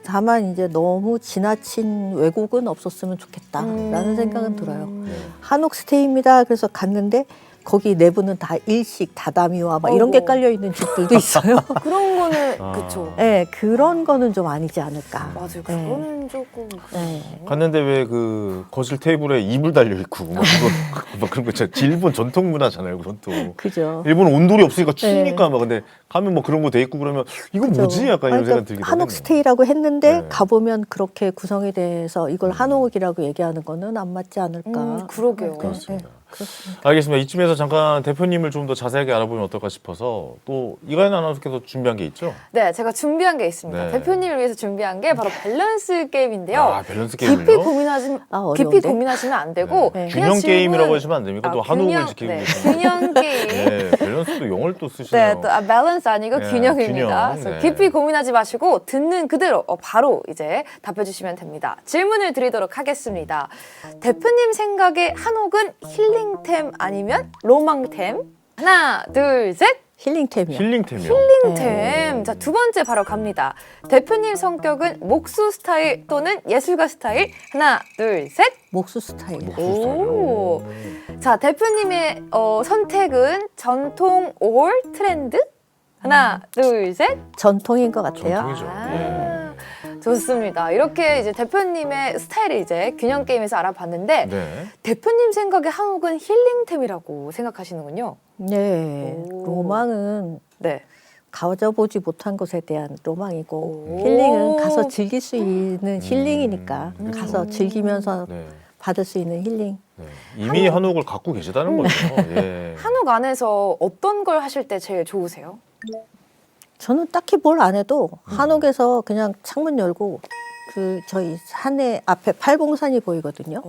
다만 이제 너무 지나친 왜곡은 없었으면 좋겠다라는 생각은 들어요. 네. 한옥 스테이입니다. 그래서 갔는데 거기 내부는 다 일식, 다다미와 막 이런 게 어이구. 깔려 있는 집들도 있어요. 그런 거는 아. 그렇죠. 네, 그런 거는 좀 아니지 않을까. 맞아요. 네. 그거는 조금 네. 갔는데 왜 그 거실 테이블에 이불 달려 있고 막 그런 거 있잖아요. 일본 전통 문화잖아요. 그건 또. 그죠. 일본은 온돌이 없으니까 추우니까 막 근데 가면 뭐 그런 거 돼 있고 그러면 이거 그죠. 뭐지? 약간 이런 그러니까 생각 들기도 한옥 하겠네요. 스테이라고 했는데 네. 가보면 그렇게 구성이 돼서 이걸 한옥이라고 얘기하는 거는 안 맞지 않을까. 그러게요. 그렇습니다. 그렇습니다. 알겠습니다. 이쯤에서 잠깐 대표님을 좀 더 자세하게 알아보면 어떨까 싶어서 또 이가연 아나운서께서 준비한 게 있죠? 네, 제가 준비한 게 있습니다. 네. 대표님을 위해서 준비한 게 바로 밸런스 게임인데요. 아, 밸런스 깊이 게임을요? 고민하시면 어려운데? 깊이 고민하시면 안 되고 네. 그냥 균형 게임이라고 질문- 하시면 안 됩니까? 또 한옥을 균형, 지키고 네, 계시는 균형 게임. 네, 밸런스도 영어를 또 쓰시네요. 네, 또 밸런스 아니고 네, 균형입니다. 균형, 그래서 네. 깊이 고민하지 마시고 듣는 그대로 바로 이제 답해주시면 됩니다. 질문을 드리도록 하겠습니다. 대표님 생각에 한옥은 힐링템 아니면 로망템? 하나, 둘, 셋. 힐링템이요. 힐링템이요. 힐링템. 자, 두 번째 바로 갑니다. 대표님 성격은 목수 스타일 또는 예술가 스타일? 하나, 둘, 셋. 목수 스타일. 오. 자, 대표님의 선택은 전통 올 트렌드? 하나, 둘, 셋. 전통인 것 같아요. 전통이죠. 아, 좋습니다. 이렇게 이제 대표님의 스타일을 이제 균형 게임에서 알아봤는데 네. 대표님 생각에 한옥은 힐링템이라고 생각하시는군요. 네. 오. 로망은 네. 가져보지 못한 것에 대한 로망이고 오. 힐링은 가서 즐길 수 있는 힐링이니까 그렇죠. 가서 즐기면서 네. 받을 수 있는 힐링. 네. 이미 한옥을 갖고 계시다는 거죠. 예. 한옥 안에서 어떤 걸 하실 때 제일 좋으세요? 저는 딱히 뭘 안 해도 한옥에서 그냥 창문 열고 그 저희 산에 앞에 팔봉산이 보이거든요.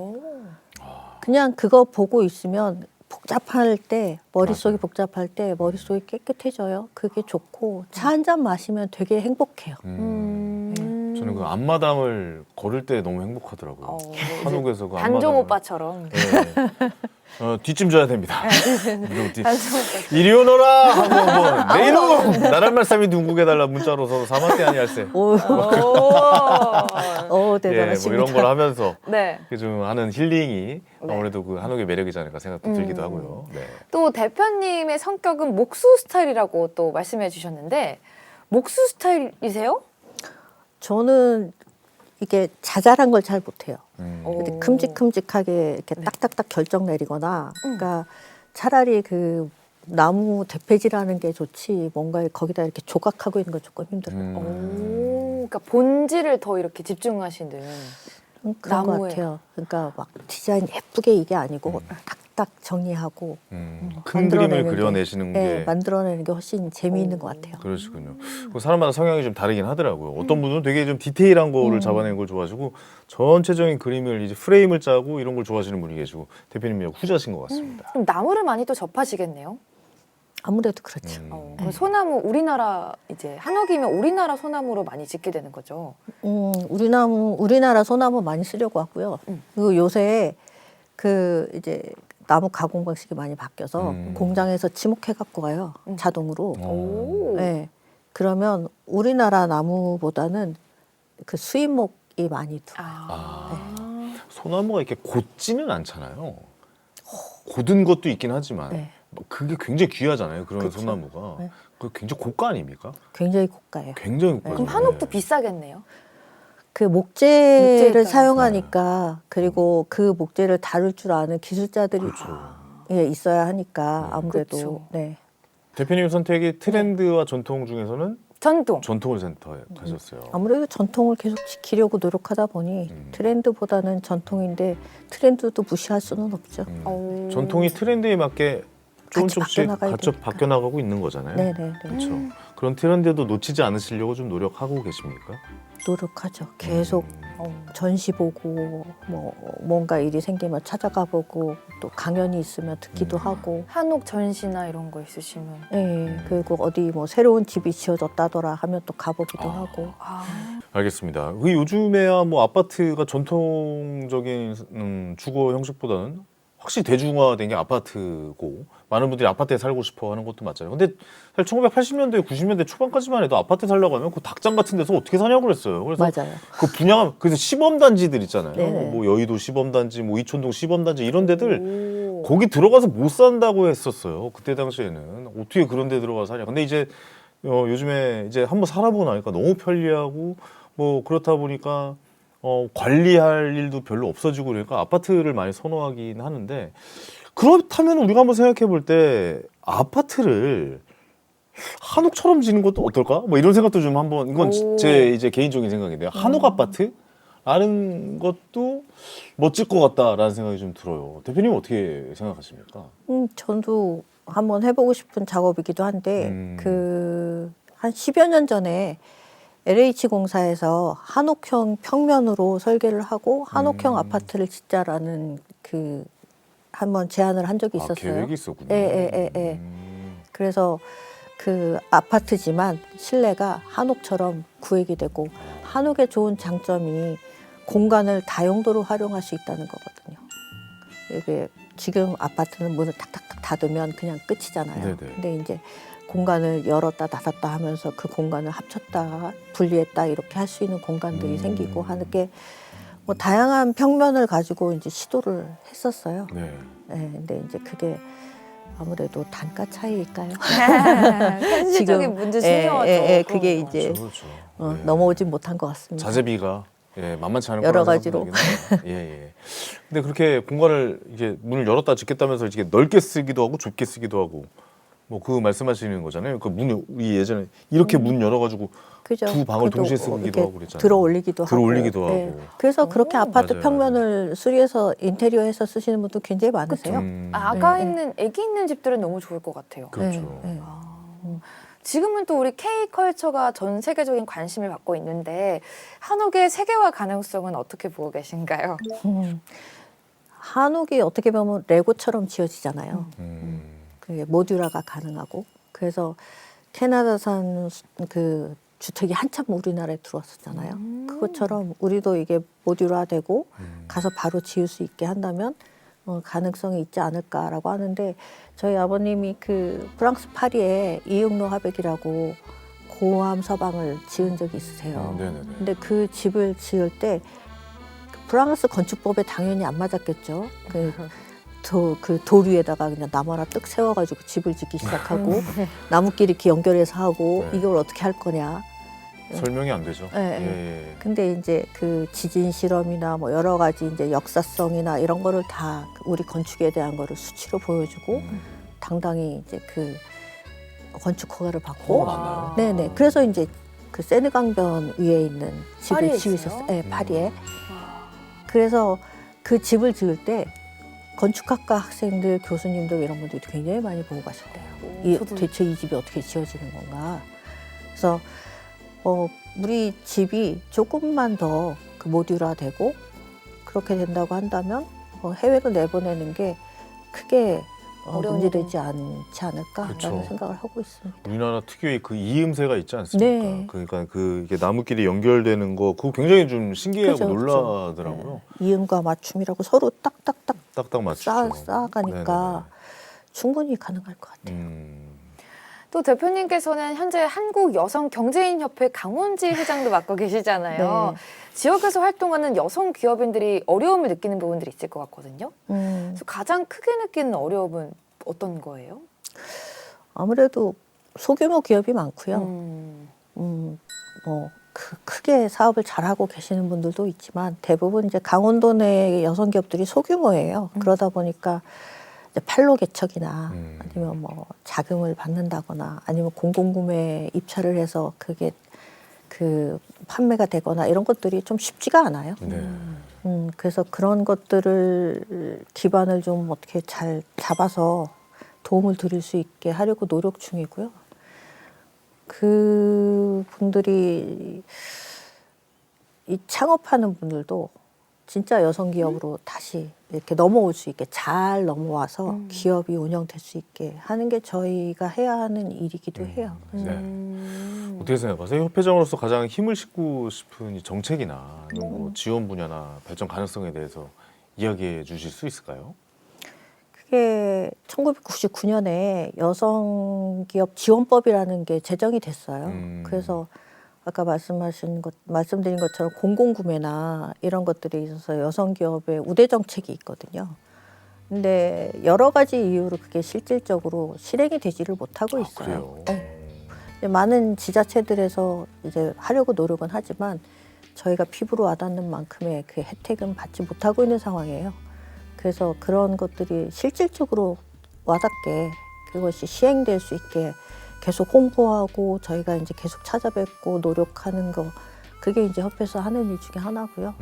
그냥 그거 보고 있으면 복잡할 때 머릿속이 맞아요. 복잡할 때 머릿속이 깨끗해져요. 그게 좋고 차 한 잔 마시면 되게 행복해요. 저는 그 앞마당을 걸을 때 너무 행복하더라고요. 한옥에서 그 단종 앞마당을. 오빠처럼. 네. 뒷짐 져야 됩니다. 무조건 단종 오빠. 이리 오너라 하고 내 이놈 나란 말씀이 둥국에 달라 문자로 서로 사마대 아니할세. 오, 오. 예, 대단하십니다. 뭐 이런 걸 하면서 네. 좀 하는 힐링이 네. 아무래도 그 한옥의 매력이지 않을까 생각도 들기도 하고요. 네. 또 대표님의 성격은 목수 스타일이라고 또 말씀해 주셨는데 목수 스타일이세요? 저는 이게 자잘한 걸 잘 못해요. 오. 이렇게 큼직큼직하게 이렇게 네. 딱딱딱 결정 내리거나, 그러니까 차라리 그 나무 대패질하는 게 좋지 뭔가 거기다 이렇게 조각하고 있는 거 조금 힘들어요. 오, 그러니까 본질을 더 이렇게 집중하시는. 그런 것 나무에. 같아요. 그러니까 막 디자인 예쁘게 이게 아니고 딱딱 정리하고 큰 그림을 만들어내는 게, 그려내시는 네, 게 만들어내는 게 훨씬 재미있는 것 같아요. 그러시군요. 그 사람마다 성향이 좀 다르긴 하더라고요. 어떤 분은 되게 좀 디테일한 거를 잡아내는 걸 좋아하시고 전체적인 그림을 이제 프레임을 짜고 이런 걸 좋아하시는 분이 계시고 대표님이 후자신 것 같습니다. 그럼 나무를 많이 또 접하시겠네요. 아무래도 그렇죠. 그럼 소나무 우리나라 이제 한옥이면 우리나라 소나무로 많이 짓게 되는 거죠. 우리나라 소나무 많이 쓰려고 하고요. 그리고 요새 그 이제 나무 가공 방식이 많이 바뀌어서 공장에서 지목해 갖고 와요. 자동으로. 오. 네. 그러면 우리나라 나무보다는 그 수입목이 많이 들어요. 소나무가 이렇게 곧지는 않잖아요. 곧은 것도 있긴 하지만 네. 그게 굉장히 귀하잖아요. 그런 그쵸. 소나무가. 네. 그 굉장히 고가 아닙니까? 굉장히 고가예요. 굉장히 고가죠. 그럼 한옥도 비싸겠네요. 그 목재에 목재를 따라서. 사용하니까 그리고 그 목재를 다룰 줄 아는 기술자들이 그렇죠. 예, 있어야 하니까 아무래도 그쵸. 네. 대표님 선택이 트렌드와 전통 중에서는 전통. 전통을 선택하셨어요. 아무래도 전통을 계속 지키려고 노력하다 보니 트렌드보다는 전통인데 트렌드도 무시할 수는 없죠. 오. 전통이 트렌드에 맞게 같이 조금씩 바뀌어나가야 되니까. 바뀌어나가고 있는 거잖아요. 네네네. 그렇죠. 그런 트렌드도 놓치지 않으시려고 좀 노력하고 계십니까? 노력하죠. 계속 전시 보고 뭐 뭔가 일이 생기면 찾아가 보고 또 강연이 있으면 듣기도 하고. 한옥 전시나 이런 거 있으시면. 예. 그리고 어디 뭐 새로운 집이 지어졌다더라 하면 또 가보기도 하고. 알겠습니다. 그 요즘에야 뭐 아파트가 전통적인 주거 형식보다는 확실히 대중화된 게 아파트고 많은 분들이 아파트에 살고 싶어 하는 것도 맞잖아요. 근데 사실 1980년대, 90년대 초반까지만 해도 아파트 살려고 하면 그 닭장 같은 데서 어떻게 사냐고 그랬어요. 그래서 맞아요. 그 분양, 그래서 시범단지들 있잖아요. 네네. 뭐 여의도 시범단지, 뭐 이촌동 시범단지 이런 데들 오. 거기 들어가서 못 산다고 했었어요. 그때 당시에는 어떻게 그런 데 들어가서 사냐. 근데 이제 요즘에 이제 한번 살아보고 나니까 너무 편리하고 뭐 그렇다 보니까 관리할 일도 별로 없어지고 그러니까 아파트를 많이 선호하긴 하는데 그렇다면 우리가 한번 생각해 볼 때 아파트를 한옥처럼 지는 것도 어떨까? 뭐 이런 생각도 좀 한번 이건 오. 제 이제 개인적인 생각인데요. 한옥 아파트? 라는 것도 멋질 것 같다라는 생각이 좀 들어요. 대표님 어떻게 생각하십니까? 저도 한번 해보고 싶은 작업이기도 한데 그 한 10여 년 전에 LH공사에서 한옥형 평면으로 설계를 하고 한옥형 아파트를 짓자라는 그 한번 제안을 한 적이 있었어요. 계획이 있었군요. 예. 그래서 그 아파트지만 실내가 한옥처럼 구획이 되고 한옥의 좋은 장점이 공간을 다용도로 활용할 수 있다는 거거든요. 이게 지금 아파트는 문을 탁탁탁 닫으면 그냥 끝이잖아요. 네네. 근데 이제 공간을 열었다 닫았다 하면서 그 공간을 합쳤다 분리했다 이렇게 할 수 있는 공간들이 생기고 하는 게 뭐 다양한 평면을 가지고 이제 시도를 했었어요. 네. 네, 근데 이제 그게 아무래도 단가 차이일까요? 현실적인 문제 중요하죠. 그게 그런 거. 이제 그렇죠. 네. 넘어오진 못한 것 같습니다. 자재비가 만만치 않은 여러 거라는 가지로. 생각이 들긴 해요. 예. 근데 그렇게 공간을 이게 문을 열었다 짓겠다면서 이렇게 넓게 쓰기도 하고 좁게 쓰기도 하고 뭐 그 말씀하시는 거잖아요. 그 문을 우리 예전에 이렇게 문 열어가지고 그죠? 두 방을 그것도 동시에 쓰기도 이렇게 하고 그랬잖아요. 들어 올리기도 하고. 들어올리기도 하고. 네. 그래서 그렇게 아파트 맞아요, 평면을 수리해서 인테리어해서 쓰시는 분도 굉장히 많으세요. 아가 네, 있는 애기 있는 집들은 너무 좋을 것 같아요. 그렇죠. 네. 지금은 또 우리 K컬처가 전 세계적인 관심을 받고 있는데 한옥의 세계화 가능성은 어떻게 보고 계신가요? 한옥이 어떻게 보면 레고처럼 지어지잖아요. 그게 모듈화가 가능하고 그래서 캐나다산 그 주택이 한참 우리나라에 들어왔었잖아요. 그것처럼 우리도 이게 모듈화되고 가서 바로 지을 수 있게 한다면 가능성이 있지 않을까라고 하는데 저희 아버님이 그 프랑스 파리에 이응로 화백이라고 고암 서방을 지은 적이 있으세요. 네네네. 근데 그 집을 지을 때 프랑스 건축법에 당연히 안 맞았겠죠. 그 돌 위에다가 그냥 나무 하나 뜩 세워가지고 집을 짓기 시작하고 나무끼리 이렇게 연결해서 하고 네. 이걸 어떻게 할 거냐. 설명이 안 되죠. 네, 예. 근데 이제 그 지진 실험이나 뭐 여러 가지 이제 역사성이나 이런 거를 다 우리 건축에 대한 거를 수치로 보여주고 당당히 이제 그 건축 허가를 받고 맞나요? 네네. 그래서 이제 그 세느강변 위에 있는 집을 파리에 지으셨어요. 있어요? 네, 파리에. 와. 그래서 그 집을 지을 때 건축학과 학생들, 교수님들 이런 분들이 굉장히 많이 보고 가셨대요. 저도 대체 이 집이 어떻게 지어지는 건가. 그래서 우리 집이 조금만 더 그 모듈화되고 그렇게 된다고 한다면 해외로 내보내는 게 크게 어려운 문제되지 않지 않을까라는 그쵸. 생각을 하고 있습니다. 우리나라 특유의 그 이음새가 있지 않습니까? 네. 그러니까 그 이게 나무끼리 연결되는 거 그거 굉장히 좀 신기하고 그죠, 그죠. 놀라더라고요. 네. 이음과 맞춤이라고 서로 딱딱딱 딱딱 맞추죠. 쌓아가니까 충분히 가능할 것 같아요. 또 대표님께서는 현재 한국여성경제인협회 강원지 회장도 맡고 계시잖아요. 네. 지역에서 활동하는 여성 기업인들이 어려움을 느끼는 부분들이 있을 것 같거든요. 음, 그래서 가장 크게 느끼는 어려움은 어떤 거예요? 아무래도 소규모 기업이 많고요. 뭐 크게 사업을 잘하고 계시는 분들도 있지만 대부분 이제 강원도 내 여성 기업들이 소규모예요. 그러다 보니까 이제 판로 개척이나 아니면 뭐 자금을 받는다거나 아니면 공공구매 입찰을 해서 그게 그 판매가 되거나 이런 것들이 좀 쉽지가 않아요. 네. 그래서 그런 것들을 기반을 좀 어떻게 잘 잡아서 도움을 드릴 수 있게 하려고 노력 중이고요. 그 분들이 이 창업하는 분들도 진짜 여성 기업으로 다시 이렇게 넘어올 수 있게 잘 넘어와서 기업이 운영될 수 있게 하는 게 저희가 해야 하는 일이기도 해요. 네. 어떻게 생각하세요? 협회장으로서 가장 힘을 싣고 싶은 이 정책이나 아니면 뭐 지원 분야나 발전 가능성에 대해서 이야기해 주실 수 있을까요? 그게 1999년에 여성기업 지원법이라는 게 제정이 됐어요. 그래서 아까 말씀드린 것처럼 공공구매나 이런 것들에 있어서 여성기업의 우대 정책이 있거든요. 근데 여러 가지 이유로 그게 실질적으로 실행이 되지를 못하고 있어요. 그래요? 네. 많은 지자체들에서 이제 하려고 노력은 하지만 저희가 피부로 와닿는 만큼의 그 혜택은 받지 못하고 있는 상황이에요. 그래서 그런 것들이 실질적으로 와닿게 그것이 시행될 수 있게 계속 홍보하고 저희가 이제 계속 찾아뵙고 노력하는 거 그게 이제 협회에서 하는 일 중에 하나고요.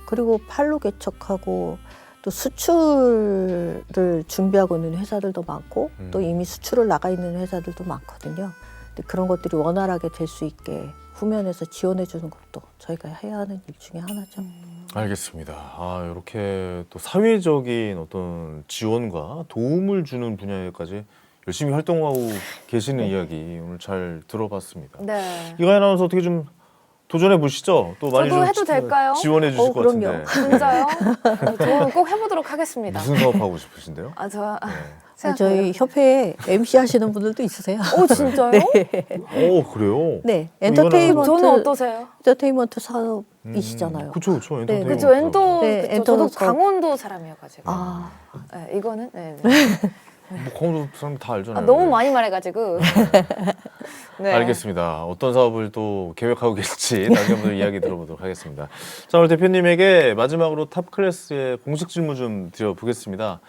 그리고 판로 개척하고 또 수출을 준비하고 있는 회사들도 많고 또 이미 수출을 나가 있는 회사들도 많거든요. 근데 그런 것들이 원활하게 될 수 있게 후면에서 지원해 주는 것도 저희가 해야 하는 일 중에 하나죠. 알겠습니다. 이렇게 또 사회적인 어떤 지원과 도움을 주는 분야에까지 열심히 활동하고 계시는 이야기 오늘 잘 들어봤습니다. 네. 이가연 아나운서 어떻게 좀 도전해 보시죠? 또 많이 저도 좀 해도 될까요? 지원해 주실 것 그럼요. 같은데. 진짜요? 저는 꼭 해보도록 하겠습니다. 무슨 사업 하고 싶으신데요? 생각 저희 협회에 MC 하시는 분들도 있으세요. 오 진짜요? 그래요? 네, 이거는 저는 어떠세요? 엔터테인먼트 사업이시잖아요. 그쵸. 엔터테인먼트. 그쵸 엔도 네, 그쵸. 엔터도 저도 사업. 강원도 사람이어가지고 아, 네, 이거는 네. 뭐 강원도 사람 다 알잖아요. 너무 네. 많이 말해가지고 네. 알겠습니다. 어떤 사업을 또 계획하고 계실지 나중에 한번 이야기 들어보도록 하겠습니다. 자, 오늘 대표님에게 마지막으로 탑 클래스의 공식 질문 좀 드려보겠습니다.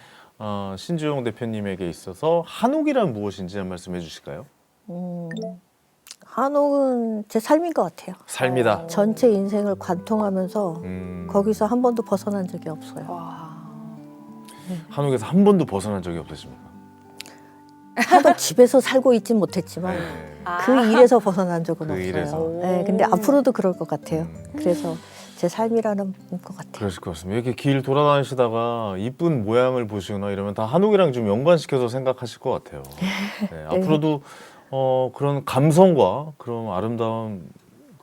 신주용 대표님에게 있어서 한옥이란 무엇인지 한 말씀 해주실까요? 한옥은 제 삶인 것 같아요. 삶이다. 전체 인생을 관통하면서 거기서 한 번도 벗어난 적이 없어요. 와. 한옥에서 한 번도 벗어난 적이 없으십니까? 하도 집에서 살고 있진 못했지만 그 일에서 벗어난 적은 그 없어요. 일에서. 네, 근데 앞으로도 그럴 것 같아요. 그래서 제 삶이라는 것 같아요. 그러실 것 같습니다. 이렇게 길 돌아다니시다가 이쁜 모양을 보시거나 이러면 다 한옥이랑 좀 연관시켜서 생각하실 것 같아요. 네, 앞으로도 그런 감성과 그런 아름다운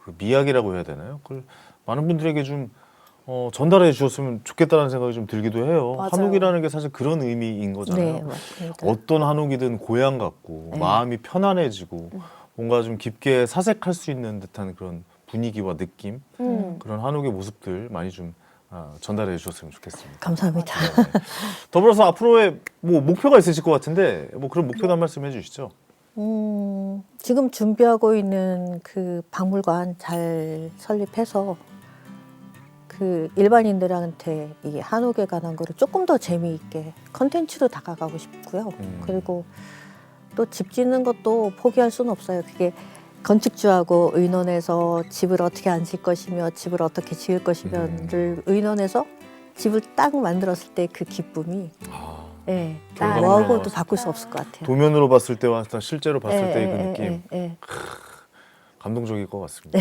그 미학이라고 해야 되나요? 그걸 많은 분들에게 좀 전달해 주셨으면 좋겠다는 생각이 좀 들기도 해요. 맞아요. 한옥이라는 게 사실 그런 의미인 거잖아요. 네, 맞습니다. 어떤 한옥이든 고향 같고 네. 마음이 편안해지고 뭔가 좀 깊게 사색할 수 있는 듯한 그런 분위기와 느낌, 그런 한옥의 모습들 많이 좀 전달해 주셨으면 좋겠습니다. 감사합니다. 네. 더불어서 앞으로의 뭐 목표가 있으실 것 같은데 뭐 그런 목표도 한 말씀 해주시죠. 지금 준비하고 있는 그 박물관 잘 설립해서 그 일반인들한테 이 한옥에 관한 거를 조금 더 재미있게 컨텐츠로 다가가고 싶고요. 그리고 또 집 짓는 것도 포기할 수는 없어요. 그게 건축주하고 의논해서 집을 어떻게 안 질 것이며 집을 어떻게 지을 것이며를 의논해서 집을 딱 만들었을 때 그 기쁨이 예, 결과물로 뭐하고도 봤을 바꿀 수 없을 것 같아요. 도면으로 봤을 때와 실제로 봤을 예, 때의 그 예, 느낌 예. 감동적일 것 같습니다.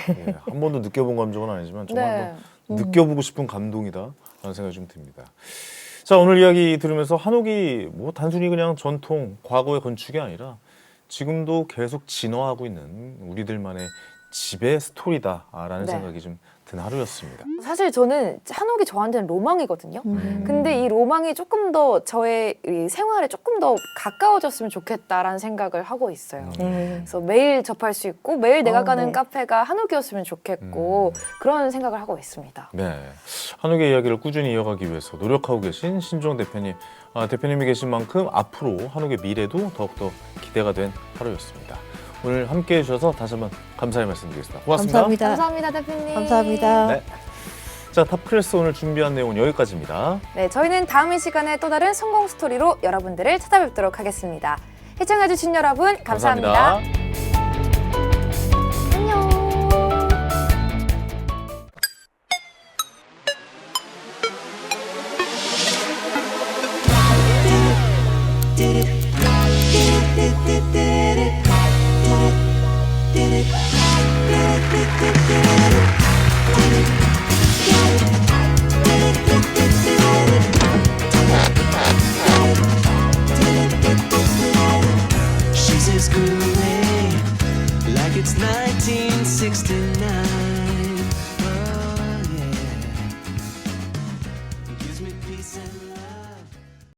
예, 한 번도 느껴본 감정은 아니지만 정말 네. 한번 느껴보고 싶은 감동이다라는 생각이 좀 듭니다. 자, 오늘 이야기 들으면서 한옥이 뭐 단순히 그냥 전통 과거의 건축이 아니라 지금도 계속 진화하고 있는 우리들만의 집의 스토리다라는 네. 생각이 좀 든 하루였습니다. 사실 저는 한옥이 저한테는 로망이거든요. 음. 근데 이 로망이 조금 더 저의 이 생활에 조금 더 가까워졌으면 좋겠다라는 생각을 하고 있어요. 네. 그래서 매일 접할 수 있고 매일 내가 가는 네. 카페가 한옥이었으면 좋겠고 그런 생각을 하고 있습니다. 네, 한옥의 이야기를 꾸준히 이어가기 위해서 노력하고 계신 신종 대표님, 대표님이 계신 만큼 앞으로 한옥의 미래도 더욱더 기대가 된 하루였습니다. 오늘 함께해 주셔서 다시 한번 감사의 말씀드리겠습니다. 고맙습니다. 감사합니다. 감사합니다, 대표님. 감사합니다. 네. 자, 탑클래스 오늘 준비한 내용은 여기까지입니다. 네, 저희는 다음 이 시간에 또 다른 성공 스토리로 여러분들을 찾아뵙도록 하겠습니다. 시청해주신 여러분 감사합니다. 안녕. She's as groovy like it's 1969.